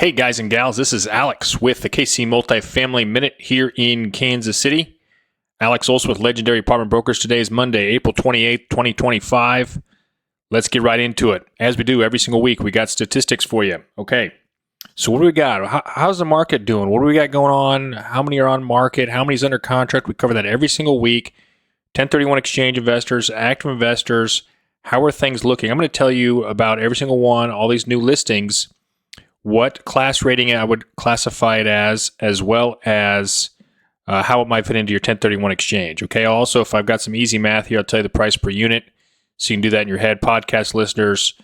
Hey guys and gals, this is Alex with the KC Multifamily Minute here in Kansas City. Alex Olson with Legendary Apartment Brokers. Today is Monday, April 28th, 2025. Let's get right into it. As we do every single week, we got statistics for you. Okay, so what do we got? How's the market doing? What do we got going on? How many are on market? How many's under contract? We cover that every single week. 1031 exchange investors, active investors. How are things looking? I'm going to tell you about every single one, all these new listings, what class rating I would classify it as well as how it might fit into your 1031 exchange. Okay. Also, if I've got some easy math here, I'll tell you the price per unit, so you can do that in your head. Podcast listeners,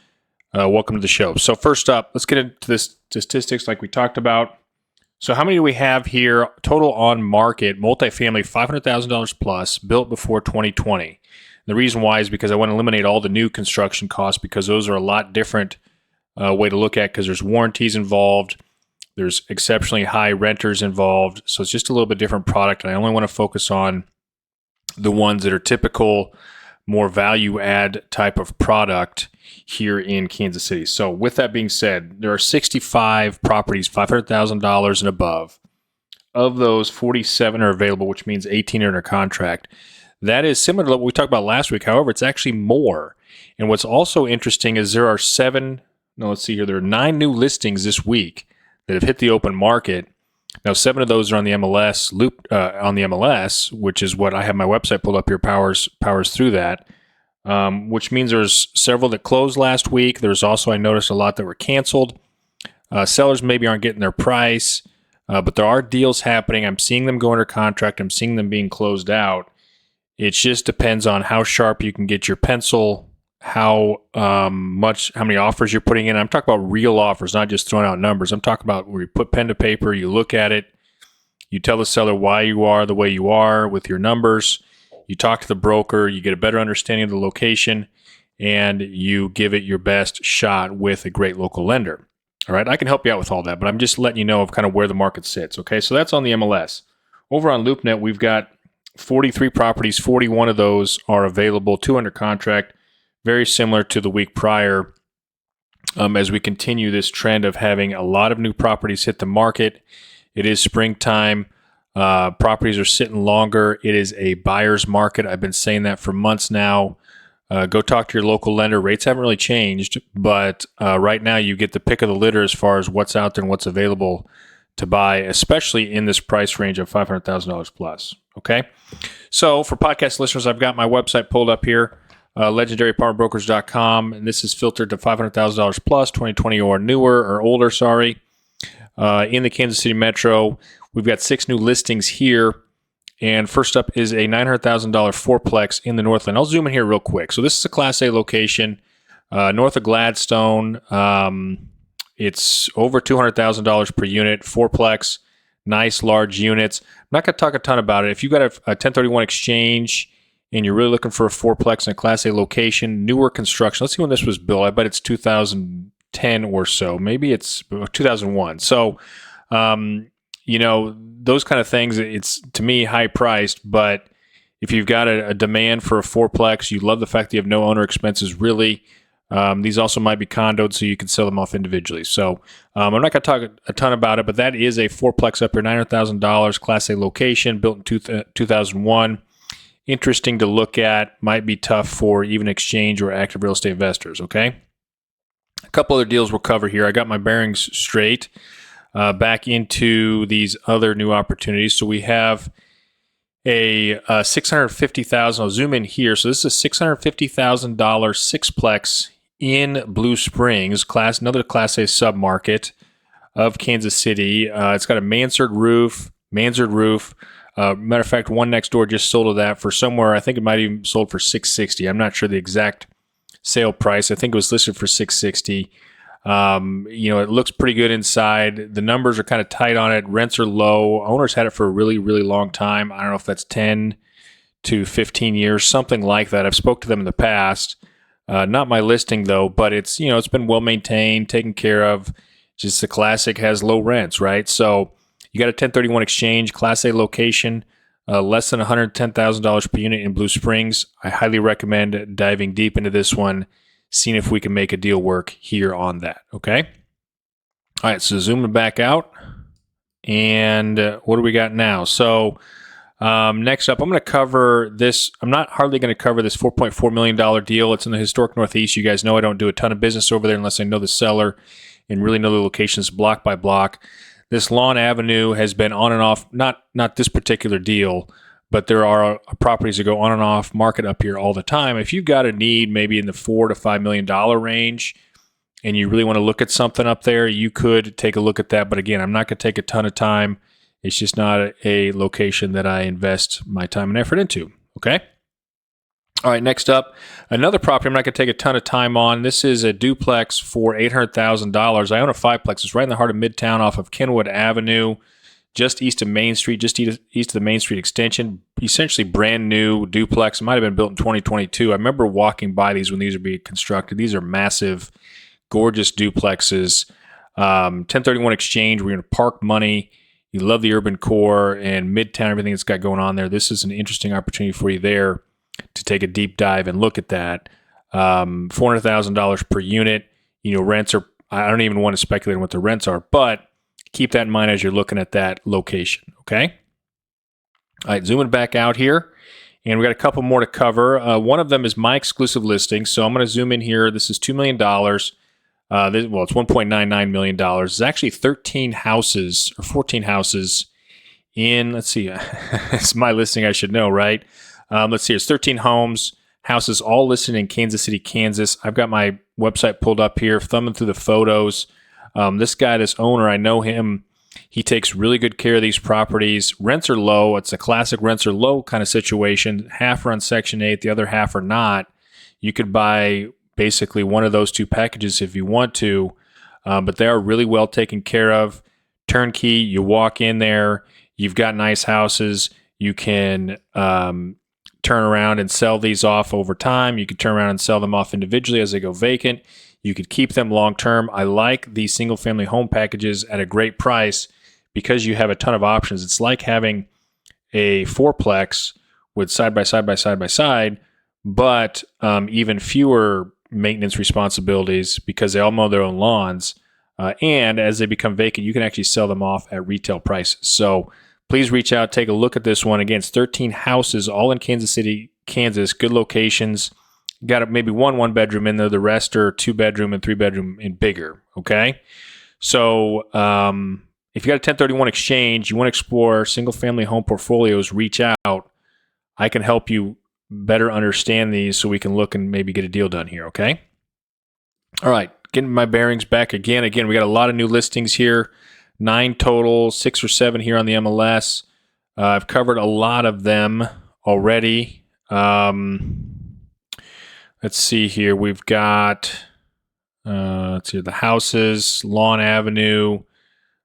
welcome to the show. So first up, let's get into the statistics like we talked about. So how many do we have here? Total on market, multifamily, $500,000 plus, built before 2020. The reason why is because I want to eliminate all the new construction costs, because those are a lot different way to look at, because there's warranties involved, there's exceptionally high renters involved, so it's just a little bit different product, and I only want to focus on the ones that are typical, more value add type of product here in Kansas City. So with that being said, there are 65 properties, $500,000 and above. Of those, 47 are available, which means 18 are under contract. That is similar to what we talked about last week. However, it's actually more. And what's also interesting is there are there are 9 new listings this week that have hit the open market. Now, 7 of those are on the MLS, which is what I have my website pulled up here, powers through that, which means there's several that closed last week. There's also, I noticed, a lot that were canceled. Sellers maybe aren't getting their price, but there are deals happening. I'm seeing them go under contract. I'm seeing them being closed out. It just depends on how sharp you can get your pencil, how many offers you're putting in. I'm talking about real offers, not just throwing out numbers. I'm talking about where you put pen to paper, you look at it, you tell the seller why you are the way you are with your numbers, you talk to the broker, you get a better understanding of the location, and you give it your best shot with a great local lender. All right, I can help you out with all that, but I'm just letting you know of kind of where the market sits. Okay, so that's on the MLS. Over on LoopNet, we've got 43 properties, 41 of those are available, 2 under contract. Very similar to the week prior, as we continue this trend of having a lot of new properties hit the market. It is springtime. Properties are sitting longer. It is a buyer's market. I've been saying that for months now. Go talk to your local lender. Rates haven't really changed, but right now you get the pick of the litter as far as what's out there and what's available to buy, especially in this price range of $500,000 plus. Okay? So for podcast listeners, I've got my website pulled up here. LegendaryApartmentBrokers.com, and this is filtered to $500,000 plus, 2020 or newer or older, in the Kansas City Metro. We've got 6 new listings here, and first up is a $900,000 fourplex in the Northland. I'll zoom in here real quick. So this is a Class A location, north of Gladstone. It's over $200,000 per unit, fourplex, nice large units. I'm not going to talk a ton about it. If you've got a 1031 exchange and you're really looking for a fourplex in a Class A location, newer construction. Let's see when this was built. I bet it's 2010 or so. Maybe it's 2001. So, those kind of things, it's, to me, high priced. But if you've got a demand for a fourplex, you love the fact that you have no owner expenses, really. These also might be condoed, so you can sell them off individually. So I'm not going to talk a ton about it, but that is a fourplex up here, $900,000, Class A location, built in 2001. Interesting to look at, might be tough for even exchange or active real estate investors, okay? A couple other deals we'll cover here. I got my bearings straight back into these other new opportunities. So we have a $650,000, I'll zoom in here. So this is a $650,000 sixplex in Blue Springs, another Class A submarket of Kansas City. It's got a mansard roof. Matter of fact, one next door just sold that for somewhere, I think it might even sold for $660. I'm not sure the exact sale price. I think it was listed for $660. It looks pretty good inside. The numbers are kind of tight on it. Rents are low. Owners had it for a really, really long time. I don't know if that's 10 to 15 years, something like that. I've spoke to them in the past. Not my listing though, but it's been well maintained, taken care of. Just the classic has low rents, right? So you got a 1031 exchange, Class A location, less than $110,000 per unit in Blue Springs. I highly recommend diving deep into this one, seeing if we can make a deal work here on that, okay? All right, so zooming back out. And what do we got now? So next up, I'm going to cover this. I'm not hardly going to cover this $4.4 million deal. It's in the historic Northeast. You guys know I don't do a ton of business over there unless I know the seller and really know the locations block by block. This Lawn Avenue has been on and off, not this particular deal, but there are properties that go on and off market up here all the time. If you've got a need maybe in the $4 to $5 million range, and you really want to look at something up there, you could take a look at that. But again, I'm not going to take a ton of time. It's just not a location that I invest my time and effort into. Okay? All right, next up, another property I'm not going to take a ton of time on. This is a duplex for $800,000. I own a fiveplex. It's right in the heart of Midtown off of Kenwood Avenue, just east of Main Street, just east of the Main Street extension. Essentially brand new duplex. It might have been built in 2022. I remember walking by these when these were being constructed. These are massive, gorgeous duplexes. 1031 exchange. We're going to park money. You love the urban core and Midtown, everything that's got going on there. This is an interesting opportunity for you there to take a deep dive and look at that. $400,000 per unit. Rents are, I don't even want to speculate on what the rents are, but keep that in mind as you're looking at that location. Okay. All right, zooming back out here. And we got a couple more to cover. One of them is my exclusive listing. So I'm going to zoom in here. This is $2 million. It's $1.99 million. It's actually 13 houses or 14 houses in, let's see, it's my listing, I should know, right? Let's see, it's 13 houses, all listed in Kansas City, Kansas. I've got my website pulled up here, thumbing through the photos. This guy, this owner, I know him. He takes really good care of these properties. Rents are low. It's a classic rents are low kind of situation. Half are on Section 8, the other half are not. You could buy basically one of those two packages if you want to, but they are really well taken care of. Turnkey, you walk in there, you've got nice houses. You can turn around and sell these off over time. You can turn around and sell them off individually as they go vacant. You could keep them long term. I like these single family home packages at a great price because you have a ton of options. It's like having a fourplex with side by side, but even fewer maintenance responsibilities because they all mow their own lawns. And as they become vacant, you can actually sell them off at retail prices. So please reach out, take a look at this one. Again, it's 13 houses, all in Kansas City, Kansas, good locations. Got maybe one bedroom in there. The rest are 2-bedroom and 3-bedroom and bigger. Okay. So if you got a 1031 exchange, you want to explore single family home portfolios, reach out. I can help you better understand these so we can look and maybe get a deal done here. Okay. All right. Getting my bearings back again. Again, we got a lot of new listings here. 9 total, 6 or 7 here on the MLS. I've covered a lot of them already. Let's see here. We've got, let's see, the houses, Lawn Avenue,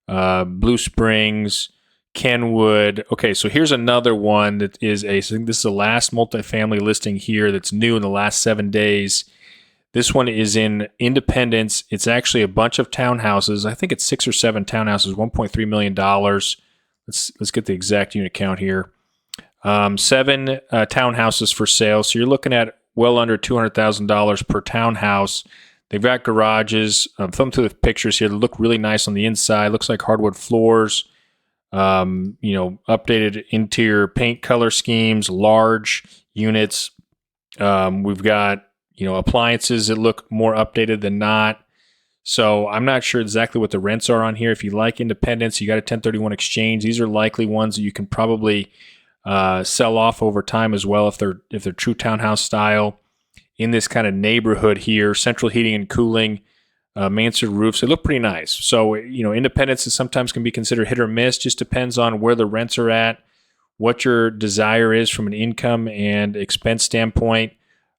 Blue Springs, Kenwood. Okay, so here's another one that is I think this is the last multifamily listing here that's new in the last 7 days. This one is in Independence. It's actually a bunch of townhouses. I think it's 6 or 7 townhouses, $1.3 million. Let's get the exact unit count here. 7 townhouses for sale. So you're looking at well under $200,000 per townhouse. They've got garages. Thumb through the pictures here. They look really nice on the inside. Looks like hardwood floors. Updated interior paint color schemes, large units. We've got, appliances that look more updated than not. So I'm not sure exactly what the rents are on here. If you like Independence, you got a 1031 exchange. These are likely ones that you can probably sell off over time as well if they're true townhouse style in this kind of neighborhood here. Central heating and cooling, mansard roofs. They look pretty nice. So Independence sometimes can be considered hit or miss. Just depends on where the rents are at, what your desire is from an income and expense standpoint.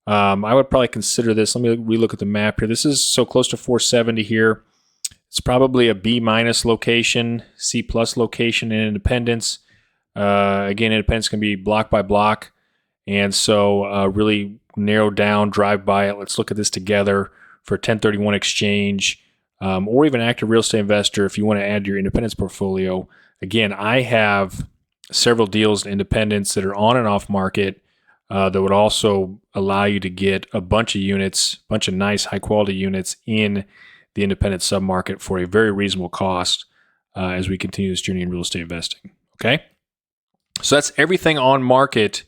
I would probably consider this. Let me relook at the map here. This is so close to 470 here. It's probably a B- location, C+ location in Independence. Again, Independence can be block by block. And so really narrow down, drive by it. Let's look at this together for a 1031 exchange or even active real estate investor if you want to add to your Independence portfolio. Again, I have several deals in Independence that are on and off market that would also allow you to get a bunch of units, bunch of nice high quality units in the independent submarket for a very reasonable cost as we continue this journey in real estate investing. Okay? So that's everything on market,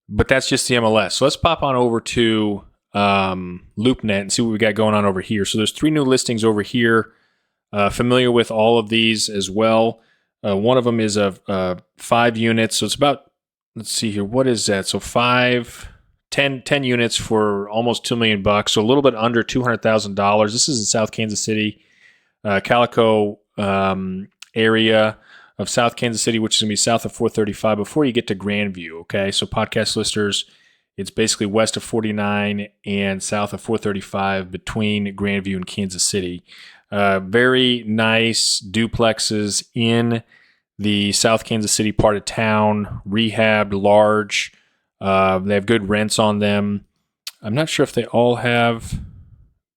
but that's just the MLS. So let's pop on over to LoopNet and see what we got going on over here. So there's 3 new listings over here. Familiar with all of these as well. One of them is of 5 units. So it's about, let's see here, what is that? So 10 units for almost $2 million, so a little bit under $200,000. This is in South Kansas City, Calico area of South Kansas City, which is going to be south of 435 before you get to Grandview. Okay, so podcast listeners, it's basically west of 49 and south of 435 between Grandview and Kansas City. Very nice duplexes in the South Kansas City part of town, rehabbed, large. They have good rents on them. I'm not sure if they all have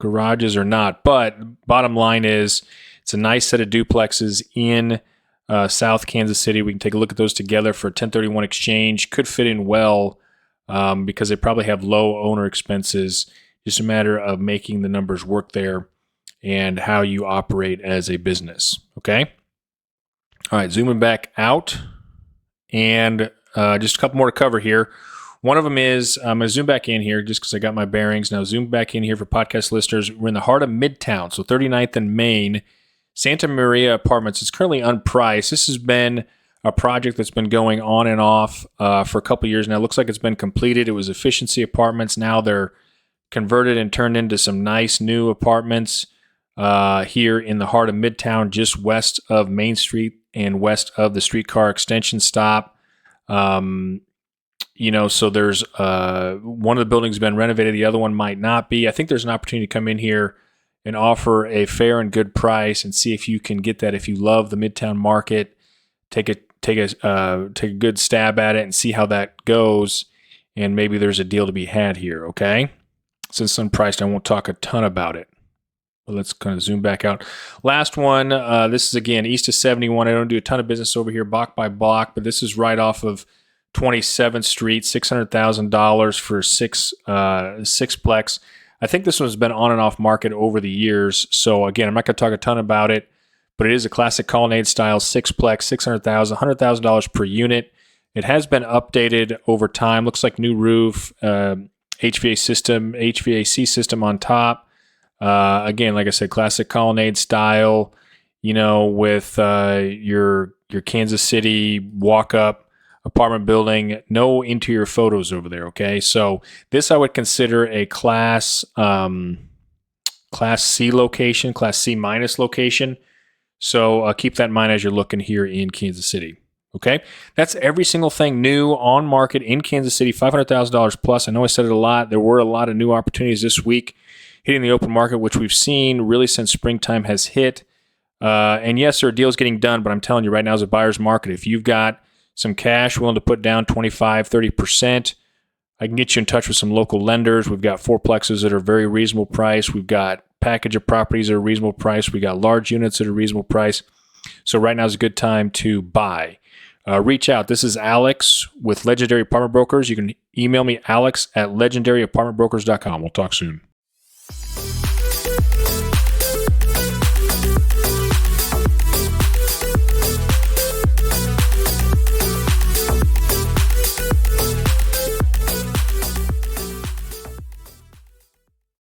garages or not, but bottom line is it's a nice set of duplexes in South Kansas City. We can take a look at those together for a 1031 exchange. Could fit in well because they probably have low owner expenses. Just a matter of making the numbers work there and how you operate as a business. Okay? All right, zooming back out and just a couple more to cover here. One of them is, I'm going to zoom back in here just because I got my bearings. Now zoom back in here for podcast listeners. We're in the heart of Midtown, so 39th and Main. Santa Maria Apartments. It's currently unpriced. This has been a project that's been going on and off for a couple years now. It looks like it's been completed. It was efficiency apartments. Now they're converted and turned into some nice new apartments here in the heart of Midtown, just west of Main Street and west of the streetcar extension stop. So there's one of the buildings has been renovated. The other one might not be. I think there's an opportunity to come in here and offer a fair and good price and see if you can get that. If you love the Midtown market, take a good stab at it and see how that goes. And maybe there's a deal to be had here. Okay. Since it's unpriced, I won't talk a ton about it. But let's kind of zoom back out. Last one. This is again east of 71. I don't do a ton of business over here, block by block, but this is right off of 27th Street, $600,000 for sixplex. I think this one's been on and off market over the years. So again, I'm not going to talk a ton about it, but it is a classic colonnade style sixplex, $600,000, $100,000 per unit. It has been updated over time. Looks like new roof, HVAC system on top. Again, like I said, classic colonnade style. With your Kansas City walk up apartment building, no interior photos over there. Okay, so this I would consider a class C location, class C minus location. So keep that in mind as you're looking here in Kansas City. Okay, that's every single thing new on market in Kansas City, $500,000 plus. I know I said it a lot. There were a lot of new opportunities this week hitting the open market, which we've seen really since springtime has hit. And yes, there are deals getting done, but I'm telling you right now is a buyer's market. If you've got some cash willing to put down 25, 30%, I can get you in touch with some local lenders. We've got fourplexes that are very reasonable price. We've got package of properties at a reasonable price. We got large units at a reasonable price. So right now is a good time to buy. Reach out. This is Alex with Legendary Apartment Brokers. You can email me, alex@legendaryapartmentbrokers.com. We'll talk soon.